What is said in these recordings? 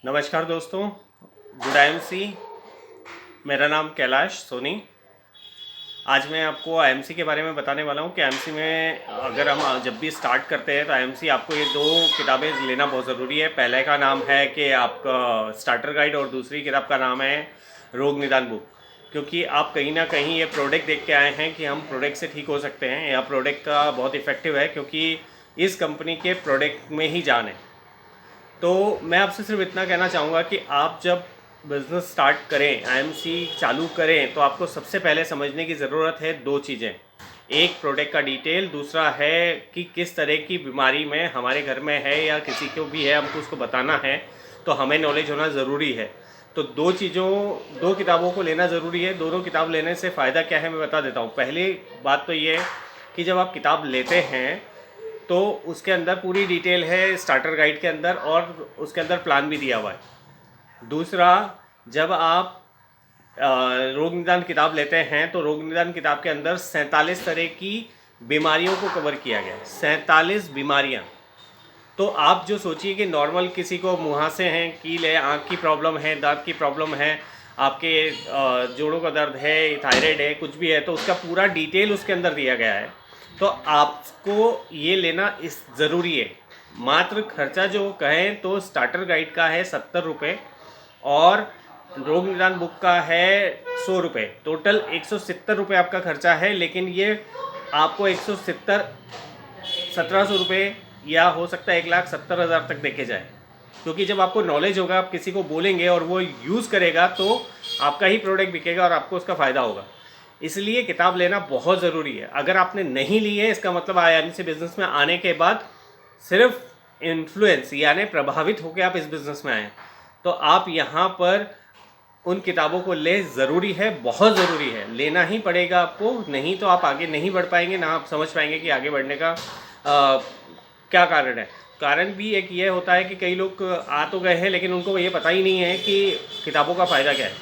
नमस्कार दोस्तों, good IMC. मेरा नाम कैलाश सोनी। आज मैं आपको आईएमसी के बारे में बताने वाला हूँ कि आईएमसी में अगर हम जब भी स्टार्ट करते हैं तो आईएमसी आपको ये दो किताबें लेना बहुत ज़रूरी है। पहले का नाम है कि आपका स्टार्टर गाइड और दूसरी किताब का नाम है रोग निदान बुक। क्योंकि आप कहीं ना कहीं ये प्रोडक्ट देख के आए हैं कि हम प्रोडक्ट से ठीक हो सकते हैं, या प्रोडक्ट का बहुत इफ़ेक्टिव है क्योंकि इस कंपनी के प्रोडक्ट में ही जान है। तो मैं आपसे सिर्फ इतना कहना चाहूँगा कि आप जब बिज़नेस स्टार्ट करें, आईएमसी चालू करें, तो आपको सबसे पहले समझने की ज़रूरत है दो चीज़ें। एक प्रोडक्ट का डिटेल, दूसरा है कि किस तरह की बीमारी में हमारे घर में है या किसी को भी है, हमको उसको बताना है, तो हमें नॉलेज होना ज़रूरी है। तो दो किताबों को लेना ज़रूरी है। दोनों किताब लेने से फ़ायदा क्या है मैं बता देता हूँ। पहली बात तो ये कि जब आप किताब लेते हैं तो उसके अंदर पूरी डिटेल है स्टार्टर गाइड के अंदर, और उसके अंदर प्लान भी दिया हुआ है। दूसरा, जब आप रोग निदान किताब लेते हैं तो रोग निदान किताब के अंदर 47 तरह की बीमारियों को कवर किया गया है। 47 बीमारियां। तो आप जो सोचिए कि नॉर्मल किसी को मुहासे हैं, कील है, आँख की प्रॉब्लम है, दांत की प्रॉब्लम है, आपके जोड़ों का दर्द है, थायराइड है, कुछ भी है, तो उसका पूरा डिटेल उसके अंदर दिया गया है। तो आपको ये लेना इस ज़रूरी है। मात्र खर्चा जो कहें तो स्टार्टर गाइड का है 70 रुपये, और रोग निदान बुक का है 100 रुपये। टोटल 170 रुपये आपका खर्चा है। लेकिन ये आपको 1700 रुपये या हो सकता है 1,70,000 तक देखे जाए। क्योंकि जब आपको नॉलेज होगा, आप किसी को बोलेंगे और वो यूज़ करेगा, तो आपका ही प्रोडक्ट बिकेगा और आपको उसका फ़ायदा होगा। इसलिए किताब लेना बहुत ज़रूरी है। अगर आपने नहीं ली है, इसका मतलब आईएमसी बिजनेस में आने के बाद सिर्फ इन्फ्लुएंस यानी प्रभावित होकर आप इस बिज़नेस में आए, तो आप यहाँ पर उन किताबों को ले, ज़रूरी है, बहुत ज़रूरी है, लेना ही पड़ेगा आपको। नहीं तो आप आगे नहीं बढ़ पाएंगे, ना आप समझ पाएंगे कि आगे बढ़ने का क्या कारण है। कारण भी एक ये होता है कि कई लोग आ तो गए हैं लेकिन उनको ये पता ही नहीं है कि किताबों का फ़ायदा क्या है।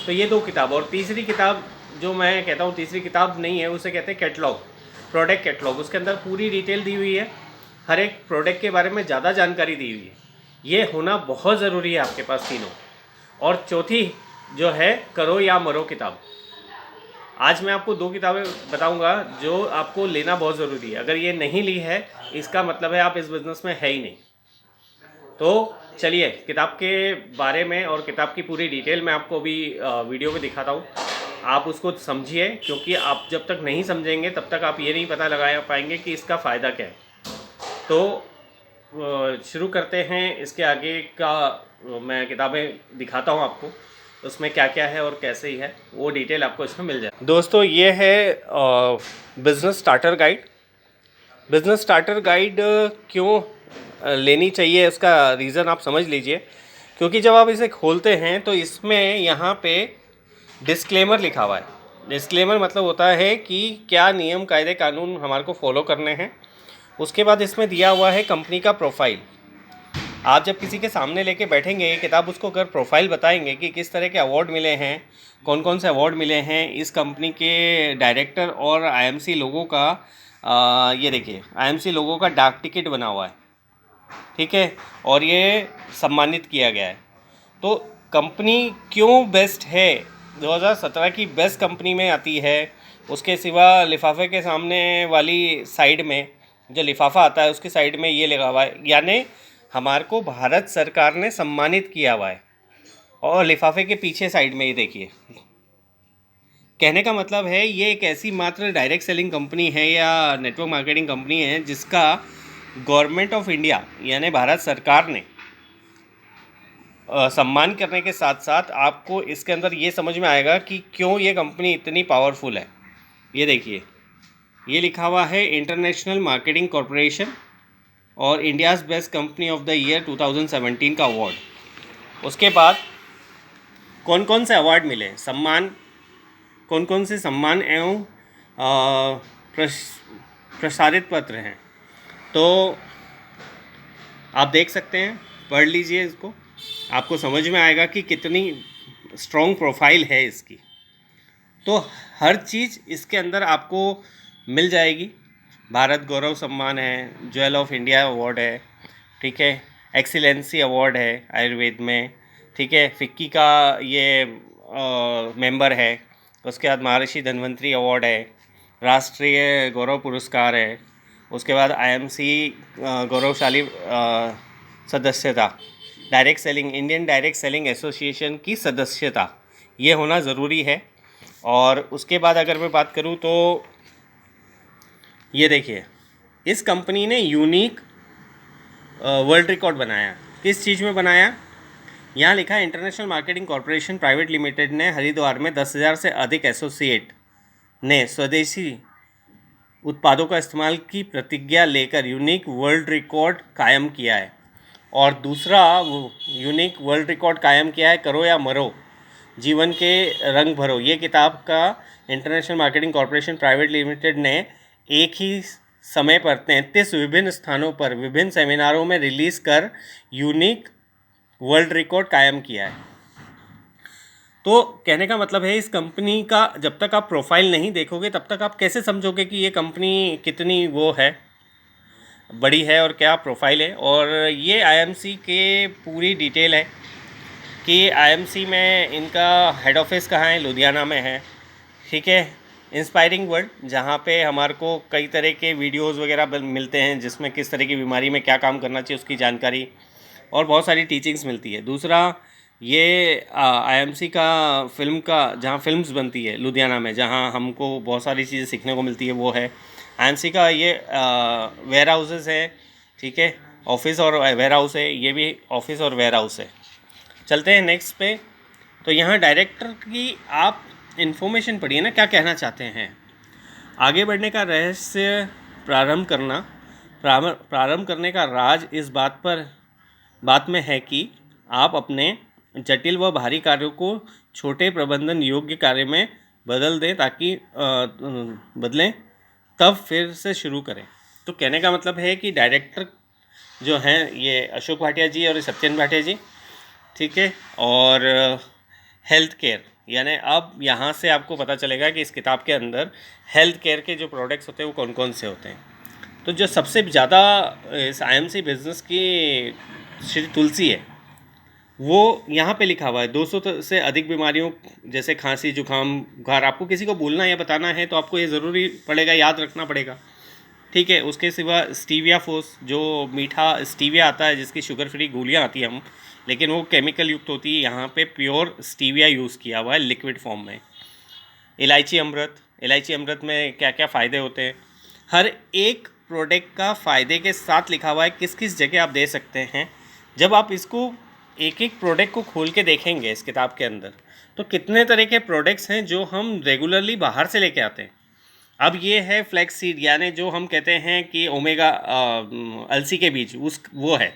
तो ये दो किताब, और तीसरी किताब जो मैं कहता हूँ तीसरी किताब नहीं है, उसे कहते हैं कैटलॉग, प्रोडक्ट कैटलॉग। उसके अंदर पूरी डिटेल दी हुई है, हर एक प्रोडक्ट के बारे में ज़्यादा जानकारी दी हुई है। ये होना बहुत ज़रूरी है आपके पास तीनों। और चौथी जो है करो या मरो किताब। आज मैं आपको दो किताबें बताऊंगा जो आपको लेना बहुत ज़रूरी है। अगर ये नहीं ली है, इसका मतलब है आप इस बिज़नेस में है ही नहीं। तो चलिए किताब के बारे में और किताब की पूरी डिटेल मैं आपको अभी वीडियो में दिखाता हूँ। आप उसको समझिए, क्योंकि आप जब तक नहीं समझेंगे तब तक आप ये नहीं पता लगा पाएंगे कि इसका फ़ायदा क्या है। तो शुरू करते हैं। इसके आगे का मैं किताबें दिखाता हूँ आपको, उसमें क्या क्या है और कैसे ही है, वो डिटेल आपको इसमें मिल जाए। दोस्तों, ये है business starter guide. Business starter guide क्यों लेनी चाहिए, इसका रीज़न आप समझ लीजिए। क्योंकि जब आप इसे खोलते हैं तो इसमें यहाँ पे डिस्क्लेमर लिखा हुआ है। डिस्क्लेमर मतलब होता है कि क्या नियम, कायदे, कानून हमारे को फॉलो करने हैं। उसके बाद इसमें दिया हुआ है कंपनी का प्रोफाइल। आप जब किसी के सामने लेके बैठेंगे ये किताब, उसको अगर प्रोफाइल बताएंगे कि किस तरह के अवार्ड मिले हैं, कौन कौन से अवार्ड मिले हैं इस कंपनी के डायरेक्टर और आईएमसी लोगों का। ये देखिए, आईएमसी लोगों का डाक टिकट बना हुआ है, ठीक है, और ये सम्मानित किया गया है। तो कंपनी क्यों बेस्ट है, 2017 की बेस्ट कंपनी में आती है। उसके सिवा लिफाफे के सामने वाली साइड में जो लिफाफा आता है उसकी साइड में ये लगा हुआ है, यानी हमारे को भारत सरकार ने सम्मानित किया हुआ है। और लिफाफे के पीछे साइड में ये देखिए, कहने का मतलब है ये एक ऐसी मात्र डायरेक्ट सेलिंग कंपनी है या नेटवर्क मार्केटिंग कंपनी है जिसका गवर्नमेंट ऑफ इंडिया यानी भारत सरकार ने सम्मान करने के साथ साथ आपको इसके अंदर ये समझ में आएगा कि क्यों ये कंपनी इतनी पावरफुल है। ये देखिए, ये लिखा हुआ है इंटरनेशनल मार्केटिंग कॉरपोरेशन और India's best company of the year 2017 का अवार्ड। उसके बाद कौन कौन से अवार्ड मिले, सम्मान, कौन कौन से सम्मान एवं प्रसारित पत्र हैं, तो आप देख सकते हैं, पढ़ लीजिए इसको, आपको समझ में आएगा कि कितनी स्ट्रॉन्ग प्रोफाइल है इसकी। तो हर चीज़ इसके अंदर आपको मिल जाएगी। भारत गौरव सम्मान है, ज्वेल ऑफ इंडिया अवार्ड है, ठीक है, एक्सीलेंसी अवार्ड है आयुर्वेद में, ठीक है। फिक्की का ये मेंबर है। उसके बाद महर्षि धन्वंतरी अवार्ड है, राष्ट्रीय गौरव पुरस्कार है। उसके बाद आईएमसी गौरवशाली सदस्यता, direct selling, Indian direct selling association की सदस्यता, ये होना ज़रूरी है। और उसके बाद अगर मैं बात करूँ तो ये देखिए, इस कंपनी ने यूनिक वर्ल्ड रिकॉर्ड बनाया। किस चीज़ में बनाया? यहाँ लिखा है international marketing corporation private limited ने हरिद्वार में 10,000 से अधिक एसोसिएट ने स्वदेशी उत्पादों का इस्तेमाल की प्रतिज्ञा लेकर यूनिक वर्ल्ड रिकॉर्ड कायम किया है। और दूसरा यूनिक वर्ल्ड रिकॉर्ड कायम किया है, करो या मरो, जीवन के रंग भरो। ये किताब का international marketing corporation private limited ने एक ही समय पर 33 विभिन्न स्थानों पर विभिन्न सेमिनारों में रिलीज़ कर यूनिक वर्ल्ड रिकॉर्ड कायम किया है। तो कहने का मतलब है, इस कंपनी का जब तक आप प्रोफाइल नहीं देखोगे तब तक आप कैसे समझोगे कि ये कंपनी कितनी वो है, बड़ी है और क्या प्रोफाइल है। और ये आईएमसी के पूरी डिटेल है कि आईएमसी में इनका हेड ऑफिस कहाँ है, लुधियाना में है, ठीक है। इंस्पायरिंग वर्ल्ड, जहाँ पे हमारे को कई तरह के वीडियोस वगैरह मिलते हैं जिसमें किस तरह की बीमारी में क्या काम करना चाहिए उसकी जानकारी और बहुत सारी टीचिंग्स मिलती है। दूसरा ये आईएमसी का फिल्म का, जहाँ फिल्म्स बनती है लुधियाना में, जहाँ हमको बहुत सारी चीज़ें सीखने को मिलती है, वो है आईएमसी का। ये वेयर हाउसेस है, ठीक है, ऑफिस और वेयर हाउस है, ये भी ऑफिस और वेयर हाउस है। चलते हैं नेक्स्ट पे। तो यहाँ डायरेक्टर की आप इन्फॉर्मेशन पढ़िए ना, क्या कहना चाहते हैं। आगे बढ़ने का रहस्य प्रारंभ करने का राज इस बात में है कि आप अपने जटिल व भारी कार्यों को छोटे प्रबंधन योग्य कार्य में बदल दें, ताकि बदलें तब फिर से शुरू करें। तो कहने का मतलब है कि डायरेक्टर जो हैं ये अशोक भाटिया जी और सत्येंद्र भाटिया जी, ठीक है। और हेल्थ केयर, यानी अब यहाँ से आपको पता चलेगा कि इस किताब के अंदर हेल्थ केयर के जो प्रोडक्ट्स होते हैं वो कौन कौन से होते हैं। तो जो सबसे ज़्यादा इस आईएमसी बिजनेस की श्री तुलसी है, वो यहाँ पे लिखा हुआ है। 200 से अधिक बीमारियों जैसे खांसी, जुकाम, बुखार, आपको किसी को बोलना या बताना है तो आपको ये ज़रूरी पड़ेगा, याद रखना पड़ेगा, ठीक है। उसके सिवा स्टीविया फोस, जो मीठा स्टीविया आता है जिसकी शुगर फ्री गोलियाँ आती हैं लेकिन वो केमिकल युक्त होती है, यहाँ पे प्योर स्टीविया यूज़ किया हुआ है लिक्विड फॉर्म में। इलायची अमृत में क्या क्या फ़ायदे होते हैं, हर एक प्रोडक्ट का फ़ायदे के साथ लिखा हुआ है किस किस जगह आप दे सकते हैं। जब आप इसको एक एक प्रोडक्ट को खोल के देखेंगे इस किताब के अंदर, तो कितने तरह के प्रोडक्ट्स हैं जो हम रेगुलरली बाहर से लेके आते हैं। अब ये है फ्लैक्स सीड, यानी जो हम कहते हैं कि ओमेगा अलसी के बीज, वो है,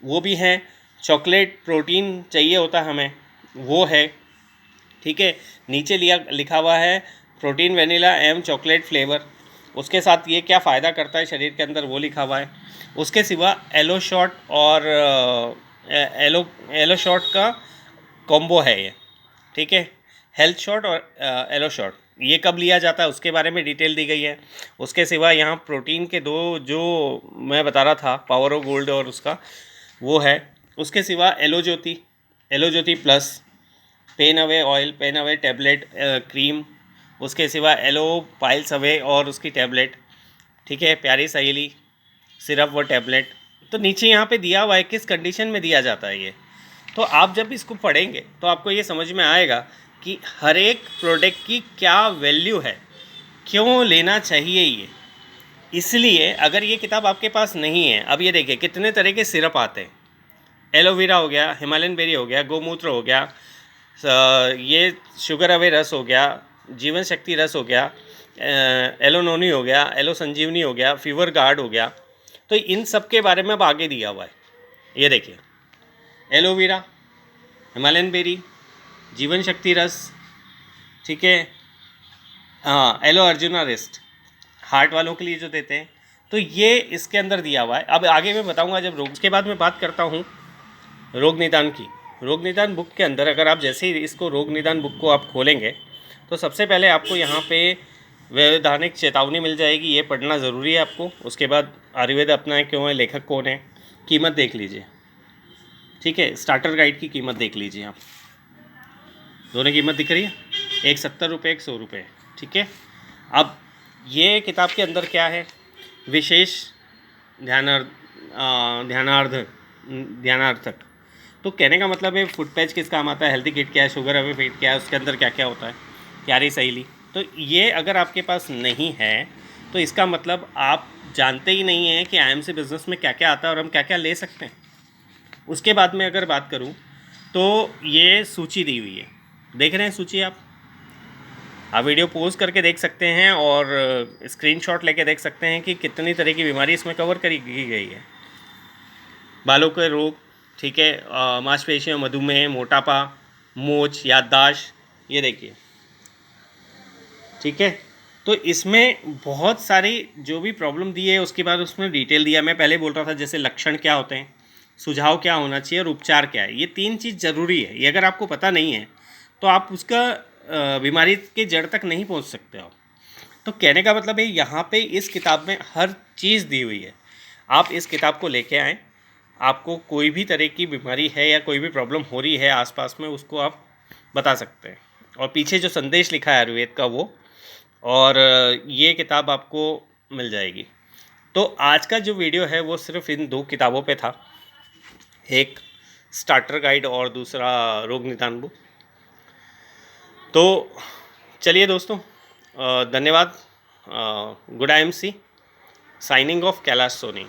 वो भी है। चॉकलेट प्रोटीन चाहिए होता हमें, वो है, ठीक है। नीचे लिखा हुआ है protein vanilla and chocolate flavour, उसके साथ ये क्या फ़ायदा करता है शरीर के अंदर वो लिखा हुआ है। उसके सिवा एलो शॉट और एलो शॉट का कॉम्बो है ये, ठीक है। हेल्थ शॉट और एलो शॉट, ये कब लिया जाता है उसके बारे में डिटेल दी गई है। उसके सिवा यहाँ प्रोटीन के दो जो मैं बता रहा था, पावर ऑफ गोल्ड और उसका, वो है। उसके सिवा aloe Jyoti plus, pain away oil, pain away tablet cream, उसके सिवा एलो पाइल्स अवे और उसकी टैबलेट, ठीक है, प्यारी सहेली सिरप व टैबलेट। तो नीचे यहाँ पे दिया हुआ है किस कंडीशन में दिया जाता है ये। तो आप जब इसको पढ़ेंगे तो आपको ये समझ में आएगा कि हर एक प्रोडक्ट की क्या वैल्यू है, क्यों लेना चाहिए ये। इसलिए अगर ये किताब आपके पास नहीं है, अब ये देखिए कितने तरह के सिरप आते हैं, एलोवेरा हो गया, हिमालयन बेरी हो गया, गोमूत्र हो गया, ये शुगर अवे रस हो गया, जीवन शक्ति रस हो गया, एलोनोनी हो गया, एलो संजीवनी हो गया, फीवर गार्ड हो गया। तो इन सब के बारे में अब आगे दिया हुआ है। ये देखिए, एलोवेरा, हिमालयन बेरी, जीवन शक्ति रस, ठीक है, हाँ, एलो अर्जुना रेस्ट, हार्ट वालों के लिए जो देते हैं, तो ये इसके अंदर दिया हुआ है। अब आगे मैं बताऊंगा जब रोग, उसके बाद मैं बात करता हूँ रोग निदान की। रोग निदान बुक के अंदर अगर आप जैसे ही इसको रोग निदान बुक को आप खोलेंगे तो सबसे पहले आपको यहाँ पे वैधानिक चेतावनी मिल जाएगी, ये पढ़ना ज़रूरी है आपको। उसके बाद आयुर्वेद अपना क्यों है, लेखक कौन है, कीमत देख लीजिए। ठीक है। स्टार्टर गाइड की कीमत देख लीजिए आप, दोनों कीमत दिख रही है, एक 70 रुपये, एक 100 रुपये। ठीक है। अब ये किताब के अंदर क्या है, विशेष ध्यानार्थक। तो कहने का मतलब है फुट पैच किस काम आता है, हेल्दी किट क्या है, शुगर अवे फीट क्या है, उसके अंदर क्या क्या होता है, प्यारी सहेली। तो ये अगर आपके पास नहीं है तो इसका मतलब आप जानते ही नहीं हैं कि IMC बिज़नेस में क्या क्या आता है और हम क्या क्या ले सकते हैं। उसके बाद में अगर बात करूं तो ये सूची दी हुई है, देख रहे हैं सूची आप वीडियो पॉज करके देख सकते हैं और स्क्रीनशॉट लेके देख सकते हैं कि कितनी तरह की बीमारी इसमें कवर करी गई है। बालों के रोग, ठीक है, मांसपेशियों, मधुमेह, मोटापा, मोच, याददाश्त, ये देखिए। ठीक है। तो इसमें बहुत सारी जो भी प्रॉब्लम दी है उसके बाद उसमें डिटेल दिया। मैं पहले बोल रहा था जैसे लक्षण क्या होते हैं, सुझाव क्या होना चाहिए और उपचार क्या है। ये 3 चीज़ ज़रूरी है। ये अगर आपको पता नहीं है तो आप उसका बीमारी के जड़ तक नहीं पहुंच सकते हो। तो कहने का मतलब है यहाँ पे इस किताब में हर चीज़ दी हुई है। आप इस किताब को लेके आएँ, आपको कोई भी तरह की बीमारी है या कोई भी प्रॉब्लम हो रही है आसपास में, उसको आप बता सकते हैं। और पीछे जो संदेश लिखा है आयुर्वेद का वो, और ये किताब आपको मिल जाएगी। तो आज का जो वीडियो है वो सिर्फ इन 2 किताबों पे था, एक स्टार्टर गाइड और दूसरा रोग निदान बुक। तो चलिए दोस्तों, धन्यवाद। Good IMC, signing off Kailash Soni.